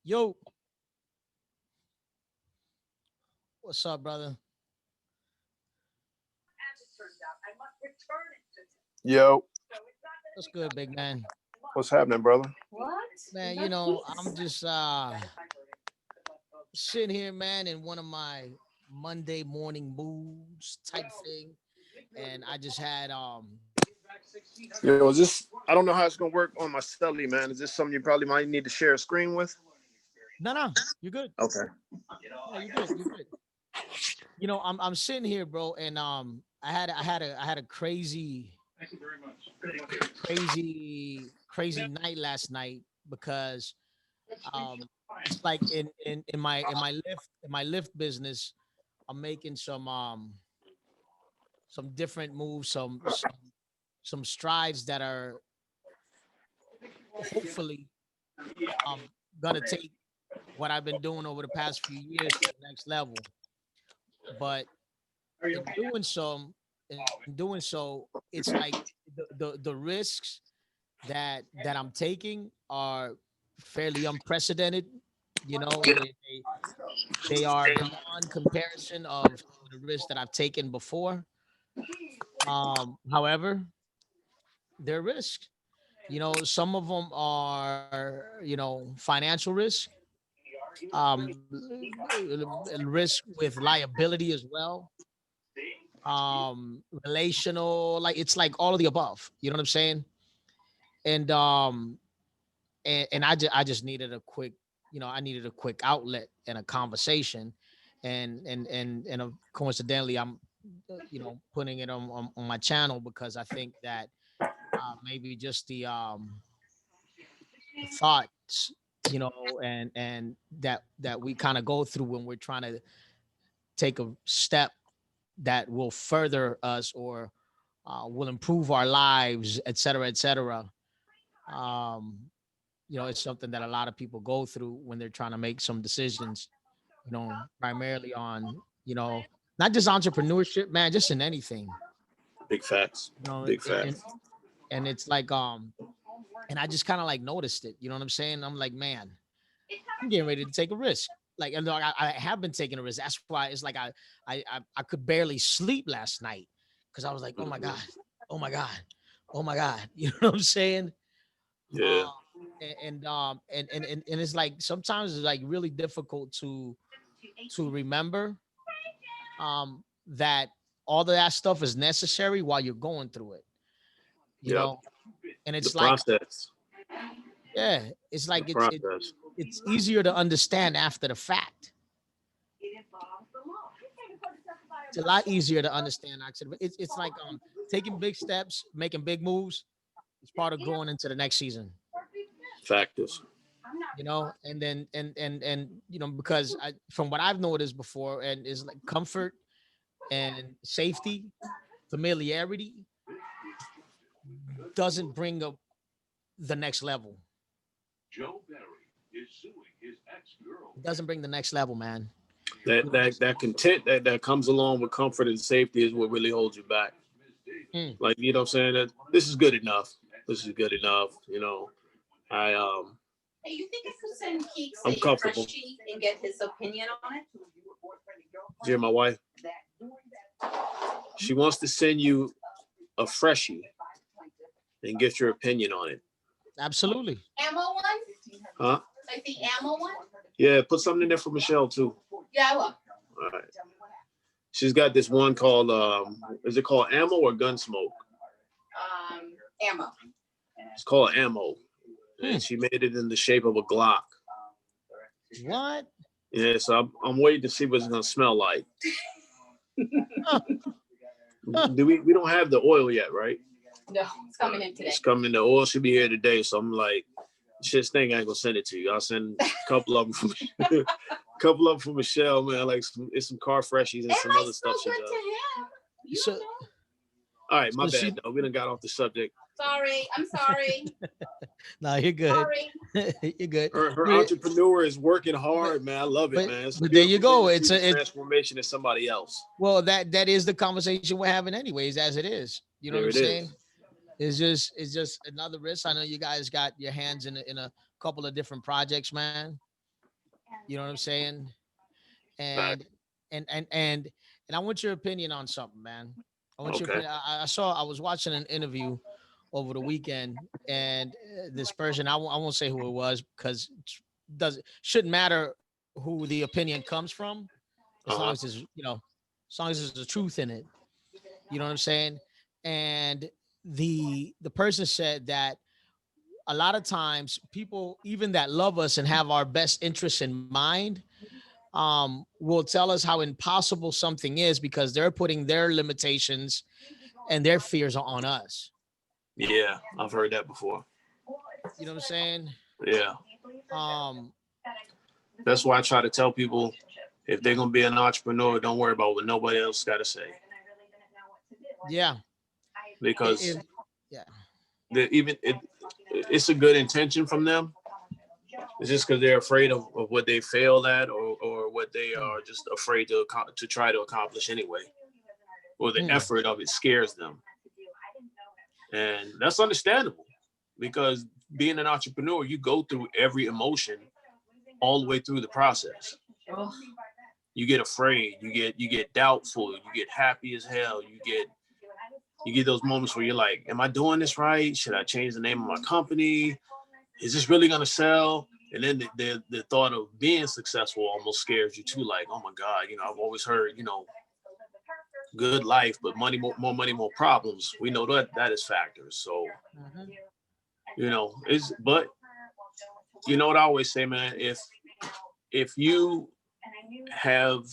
Yo, what's up, brother? Yo, What's good, big man? what's happening, brother? Man, I'm just sitting here, man, in one of my Monday morning moods type thing. And I just had Yo, is this? I don't know how it's gonna work on my celly, man. Is this something you probably might need to share a screen with? no, you're good. Okay. Yeah, you're good. You're good. I'm sitting here, bro, and I had a crazy night last night because it's like in my lift business, I'm making some different moves, some strides that are hopefully gonna take what I've been doing over the past few years to the next level. But in doing so, it's like the risks that I'm taking are fairly unprecedented. You know, they are beyond comparison of some of the risks that I've taken before. However, they're risks. Some of them are, financial risk, risk with liability as well, relational, like it's like all of the above. You know what I'm saying? And I just needed a quick, I needed a quick outlet and a conversation, and coincidentally, I'm, putting it on my channel because I think that maybe just the thoughts, and that we kind of go through when we're trying to take a step that will further us or will improve our lives, et cetera, et cetera. Um, it's something that a lot of people go through when they're trying to make some decisions, primarily on, not just entrepreneurship, man, just in anything, Big facts. you know, Big and, and, facts. and it's like, and I just kind of like noticed it, you know what I'm saying? I'm like, man, I'm getting ready to take a risk. Like, and I have been taking a risk. That's why it's like I could barely sleep last night because I was like, oh my God, oh my God, oh my God. You know what I'm saying? Yeah. Um, and it's like sometimes it's like really difficult to remember that all of that stuff is necessary while you're going through it, you Yep. know. And The it's like, process. yeah, it's The like process. it's easier to understand after the fact. It's a lot easier to understand actually. But it's like taking big steps, making big moves. It's part of growing into the next season. Factors. And then because from what I've noticed before, and is like comfort and safety, familiarity doesn't bring up the next level. It doesn't bring the next level, man. That that content that comes along with comfort and safety is what really holds you back. Mm. Like, you know what I'm saying? That this is good enough. This is good enough. I Hey, you think I could send Keeks I'm a comfortable. freshie and get his opinion on it? Dear my wife, she wants to send you a freshie and get your opinion on it. Absolutely. Ammo one? Huh? Like the ammo one? Yeah, put something in there for Michelle too. Yeah, I will. All right. She's got this one called is it called ammo or gunsmoke? Ammo. It's called ammo. And she made it in the shape of a Glock. What? Yeah, so I'm waiting to see what it's gonna smell like. Huh. Do we don't have the oil yet, right? No, it's coming in today. It's coming. The oil should be here today. So I'm like, shit thing, I ain't gonna send it to you. I'll send a couple of them from couple of them from Michelle, man. Like it's some car freshies and some other stuff she does. So, All right, my so she, bad though. We done got off the subject. Sorry, I'm sorry. no, you're good. Sorry. You're good. Her But, entrepreneur is working hard, man. I love it, but, man. It's a but there you beautiful go. thing to It's see the a, transformation in somebody else. well, that is the conversation we're having anyways, as it is. You know what There I'm it saying? is. It's just another risk. I know you guys got your hands in a couple of different projects, man. You know what I'm saying? Fact. And and I want your opinion on something, man. I want your Okay. opinion. I was watching an interview over the weekend, and this person, I won't say who it was because does shouldn't matter who the opinion comes from, as long as Uh-huh. there's as long as there's the truth in it. You know what I'm saying? And the person said that a lot of times people even that love us and have our best interests in mind will tell us how impossible something is because they're putting their limitations and their fears on us. Yeah, I've heard that before. You know what I'm saying? Yeah. um That's why I try to tell people if they're gonna be an entrepreneur, don't worry about what nobody else got to say, yeah. because If yeah. even it's a good intention from them. It's just because they're afraid of what they failed at, or what they Hmm. are just afraid to try to accomplish anyway, or the Hmm. effort of it scares them, and that's understandable because being an entrepreneur, you go through every emotion all the way through the process. Oh, You get afraid, you get doubtful, you get happy as hell, you get those moments where you're like, am I doing this right? Should I change the name of my company? Is this really gonna sell? And then the thought of being successful almost scares you too. Like, oh my God, I've always heard, good life, but money, more money, more problems. We know that is factors. So, Hmm. it's but you know what I always say, man. If you have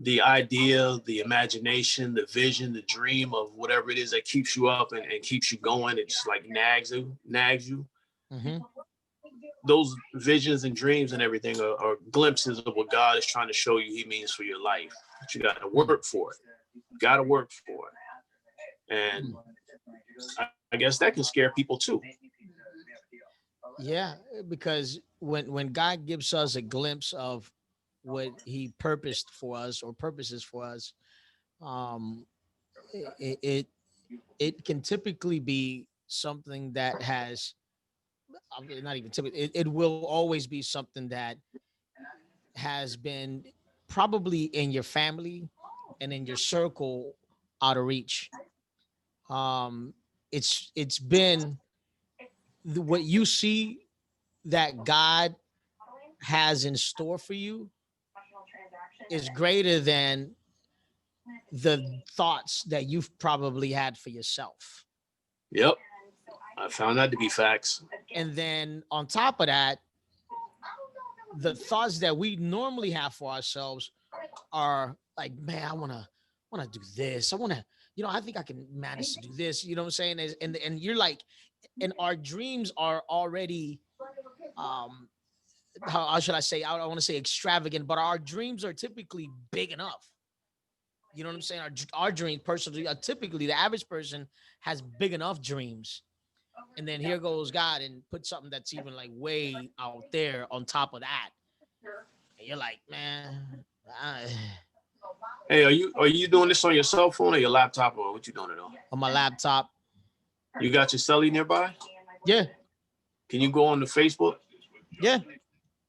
the idea, the imagination, the vision, the dream of whatever it is that keeps you up and keeps you going, it just like nags you. Hmm. Those visions and dreams and everything are glimpses of what God is trying to show you He means for your life. But you got to Hmm. work for it. You got to work for it, and Hmm. I guess that can scare people too. Yeah, because when God gives us a glimpse of what He purposed for us or purposes for us, um, it it can typically be something that has not even typically it will always be something that has been probably in your family and in your circle out of reach. Um, it's been what you see that God has in store for you is greater than the thoughts that you've probably had for yourself. Yep, I found that to be facts. And then on top of that, the thoughts that we normally have for ourselves are like, man, I want to do this. I want to, I think I can manage to do this. You know what I'm saying? And you're like, and our dreams are already, um, how should I say? I don't want to say extravagant, but our dreams are typically big enough. You know what I'm saying? Our dreams, personally, typically the average person has big enough dreams, and then here goes God and put something that's even like way out there on top of that, and you're like, man, Hey, are you doing this on your cell phone or your laptop, or what you doing it on? on my laptop. You got your celly nearby? Yeah, Can you go on the Facebook? yeah.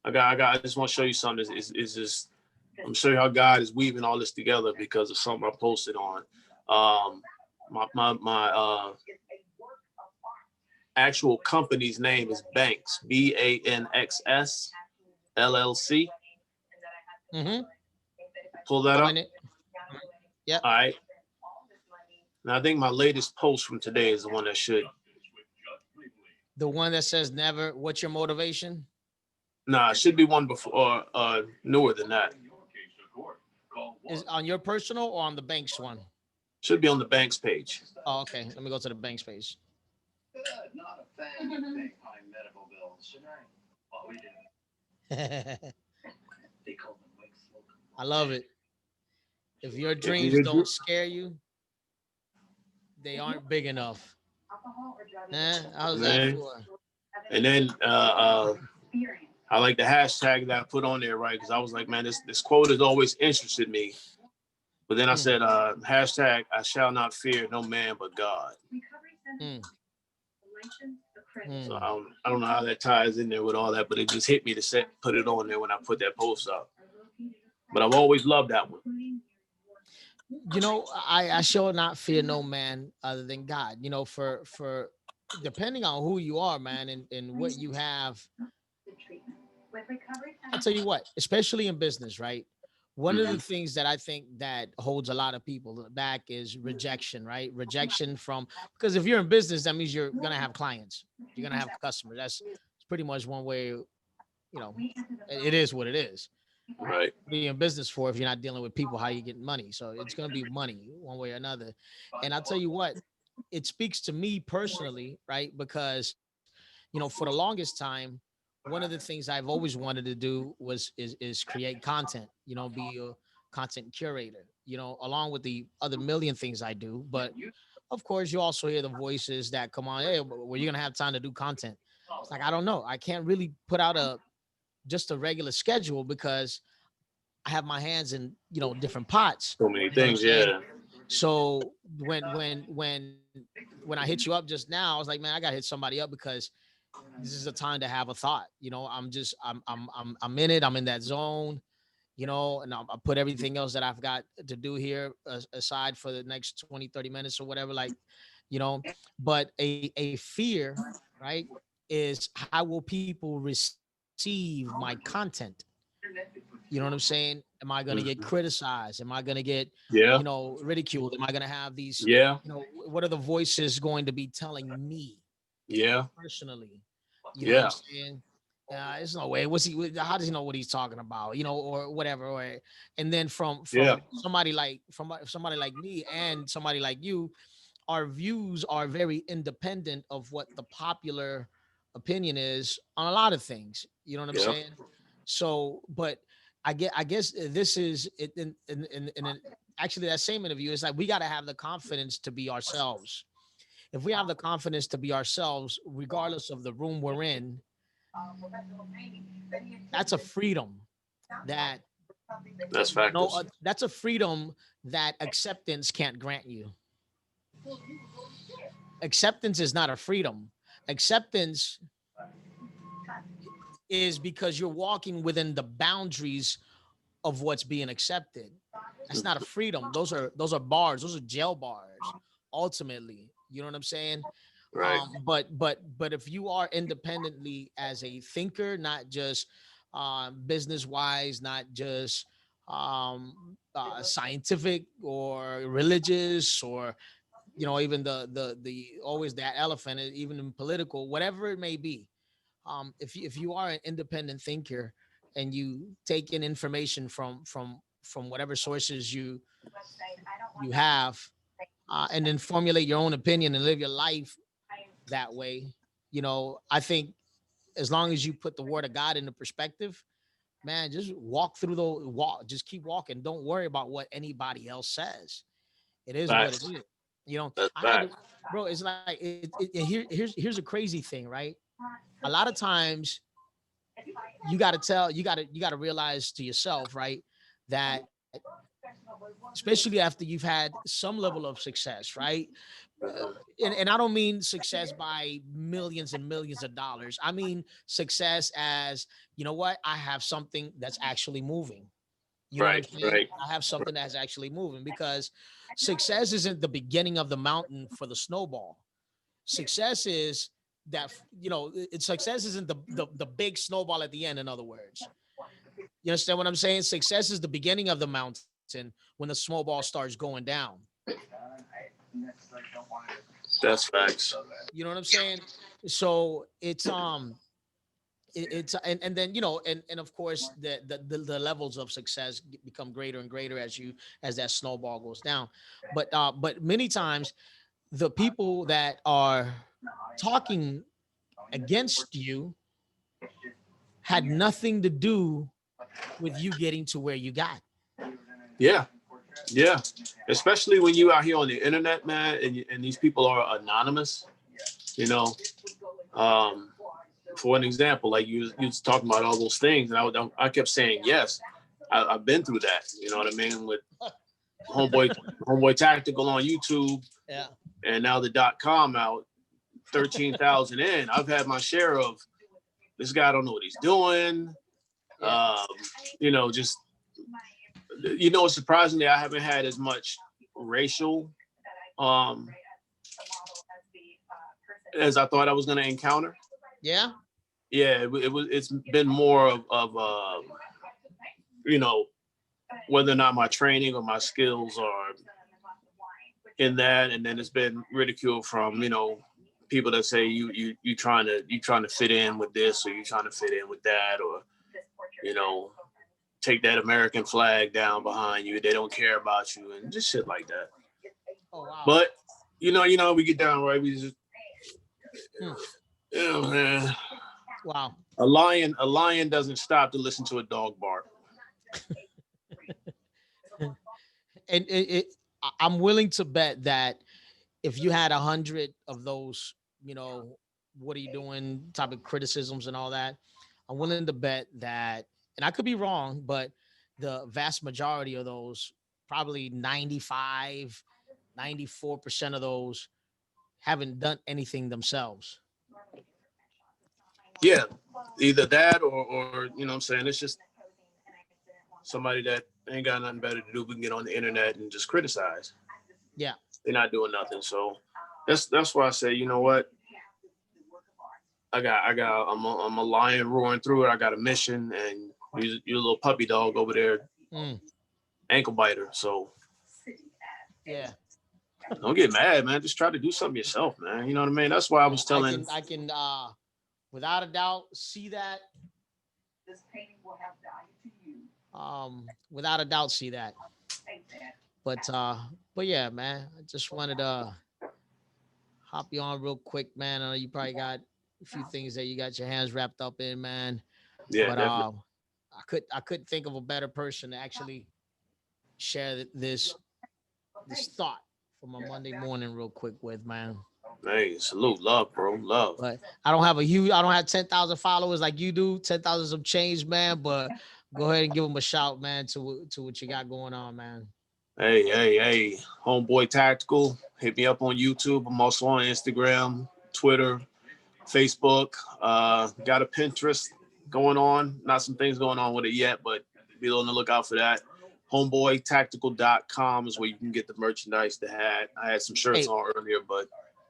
I just want to show you something. Is just I'm show you how God is weaving all this together because of something I posted on. Um, my actual company's name is Banks, BANXS LLC. Mm-hmm. Pull that I'm in up. it. Yep. All right. Now I think my latest post from today is the one that should. The one that says never. What's your motivation? Nah, it should be one before newer than that. Is on your personal or on the bank's one? Should be on the Banks page. Oh, okay. Let me go to the bank's page. I love it. If your If dreams you don't scare you, they aren't big enough. How's that man, for? and then I like the hashtag that I put on there, right? Because I was like, man, this quote has always interested me. But then I Mm, said, hashtag I shall not fear no man but God. mm. So Mm. I don't know how that ties in there with all that, but it just hit me to put it on there when I put that post up. But I've always loved that one. I shall not fear no man other than God. For depending on who you are, man, and what you have, I'll tell you what, especially in business, right? One of Hmm. the things that I think that holds a lot of people back is rejection, right? Rejection from, because if you're in business, that means you're gonna have clients, you're gonna have customers. That's pretty much one way, it is what it is. Right. What are you in business for if you're not dealing with people? How you getting money? So it's gonna be money one way or another. And I'll tell you what, it speaks to me personally, right? Because for the longest time, one of the things I've always wanted to do is create content, be a content curator, along with the other million things I do. But of course, you also hear the voices that come on, hey, were you gonna have time to do content? It's like, I don't know. I can't really put out just a regular schedule because I have my hands in, different pots. So many You know what I'm things. saying? Yeah. So when I hit you up just now, I was like, man, I gotta hit somebody up because this is a time to have a thought. I'm in it. I'm in that zone. And I put everything else that I've got to do here aside for the next 20, 30 minutes or whatever. Like, but a fear, right, is how will people receive my content? You know what I'm saying? Am I going to get Mhm. criticized? Am I going to get, Yeah. ridiculed? Am I going to have these, Yeah. what are the voices going to be telling me Yeah. personally? You know what I'm Yeah. saying? There's no way. How does he know what he's talking about? Or whatever. And then Yeah. from somebody like me and somebody like you, our views are very independent of what the popular opinion is on a lot of things. You know what I'm Yeah. saying? So, but I guess this is it in actually that same interview. It's like we got to have the confidence to be ourselves. If we have the confidence to be ourselves, regardless of the room we're in, that's a freedom that That's factors. that's a freedom that acceptance can't grant you. Acceptance is not a freedom. Acceptance is because you're walking within the boundaries of what's being accepted. That's not a freedom. Those are bars. Those are jail bars. Ultimately, you know what I'm saying? Right. But if you are independently as a thinker, not just business wise, not just scientific or religious, or even the always that elephant, even in political, whatever it may be. If you are an independent thinker and you take in information from whatever sources you have, and then formulate your own opinion and live your life that way, I think as long as you put the word of God into perspective, man, just walk through the walk, just keep walking. Don't worry about what anybody else says. It is what it Facts. is. That's I had to, facts. bro. It's like here's a crazy thing, right? A lot of times you got to realize to yourself, right, that especially after you've had some level of success, right? uh, Mhm. and I don't mean success by millions and millions of dollars. I mean success as, what, I have something that's actually moving. You know what I'm Right. saying? Right. I have something that's actually moving, because success isn't the beginning of the mountain for the snowball. Success is that, success isn't the big snowball at the end. In other words, you understand what I'm saying? Success is the beginning of the mountain when the snowball starts going down. That's facts. You know what I'm saying? So it's and then, and of course the levels of success become greater and greater as that snowball goes down. But many times the people that are talking against you had nothing to do with you getting to where you got. Yeah. Yeah. Especially when you out here on the internet, man, and these people are anonymous. You know, um, for an example, like you was talking about all those things, and I kept saying yes. I've been through that. You know what I mean? With Homeboy Homeboy Tactical on YouTube, Yeah. and now the .com out. 13,000 in. I've had my share of this guy don't know what he's doing. Yeah. You know, just surprisingly, I haven't had as much racial as I thought I was going to encounter. Yeah. Yeah, it's been more of you know, whether or not my training or my skills are in that, and then it's been ridicule from people that say you trying to fit in with this, or you trying to fit in with that, or you know take that American flag down behind you. They don't care about you and just shit like that. Oh wow. But we get down right. We just man. Wow. A lion doesn't stop to listen to a dog bark. And I'm willing to bet that if you had 100 of those, what are you doing type of criticisms and all that, I'm willing to bet that, and I could be wrong, but the vast majority of those, probably 95, 94% of those haven't done anything themselves. Yeah, either that or what I'm saying, it's just somebody that ain't got nothing better to do but get on the internet and just criticize. Yeah. They're not doing nothing. So that's why I say, you know what? I'm a lion roaring through it. I got a mission, and you're a little puppy dog over there, ankle biter. So Yeah. don't get mad, man. Just try to do something yourself, man. You know what I mean? That's why I was telling. I can without a doubt see that. Without a doubt see that. But yeah, man. I just wanted to hop you on real quick, man. I know you probably got a few things that you got your hands wrapped up in, man. Yeah, But definitely. I couldn't think of a better person to actually share this thought for my Monday morning real quick with, man. Hey, salute, love, bro, love. But I don't have 10,000 followers like you do, 10,000 some change, man. But go ahead and give them a shout, man, to what you got going on, man. Hey, Homeboy Tactical. Hit me up on YouTube. I'm also on Instagram, Twitter, Facebook. Got a Pinterest going on. Not some things going on with it yet, but be on the lookout for that. Homeboytactical.com is where you can get the merchandise, the hat. I had some shirts on earlier, but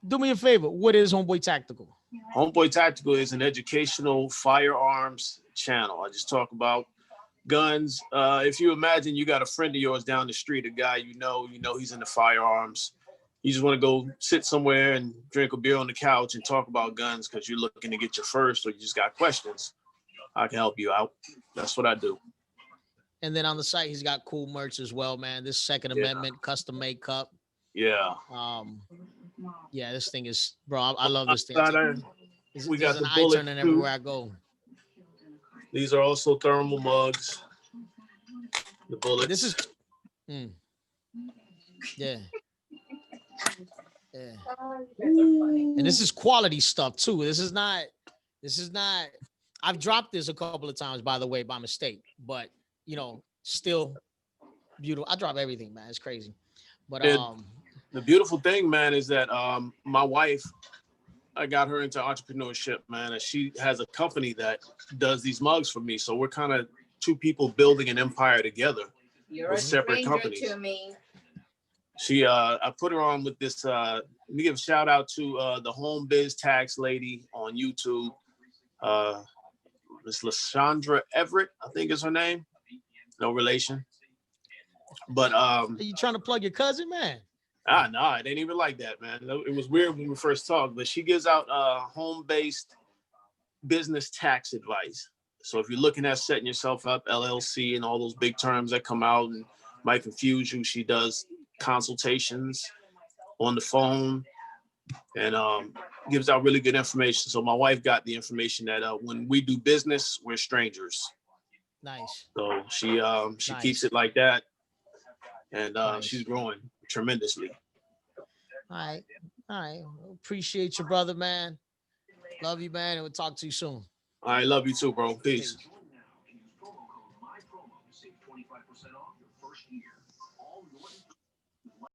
do me a favor. What is Homeboy Tactical? Homeboy Tactical is an educational firearms channel. I just talk about guns. If you imagine you got a friend of yours down the street, a guy you know he's into firearms. You just want to go sit somewhere and drink a beer on the couch and talk about guns because you're looking to get your first, or you just got questions. I can help you out. That's what I do. And then on the site, he's got cool merch as well, man. This Second Amendment custom made cup. Yeah. Yeah, this thing is, bro. I love this thing. We got an the eye bullet turning everywhere I go. These are also thermal mugs. The bullets. This is, yeah. And this is quality stuff too. This is not. I've dropped this a couple of times, by the way, by mistake, but still beautiful. I drop everything, man. It's crazy. But the beautiful thing, man, is that my wife, I got her into entrepreneurship, man, and she has a company that does these mugs for me. So we're kind of two people building an empire together. You're a separate companies. To me. I put her on with this. Let me give a shout out to the Home Biz Tax lady on YouTube. Miss LaShondra Everett, I think is her name. No relation. But are you trying to plug your cousin, man? No, it ain't even like that, man. It was weird when we first talked, but she gives out home-based business tax advice. So if you're looking at setting yourself up, LLC and all those big terms that come out and might confuse you, she does consultations on the phone and gives out really good information. So my wife got the information that when we do business, we're strangers. Nice. So she keeps it like that, and nice. She's growing tremendously. All right. Appreciate you, brother, man. Love you, man, and we'll talk to you soon. I love you too, bro. Peace.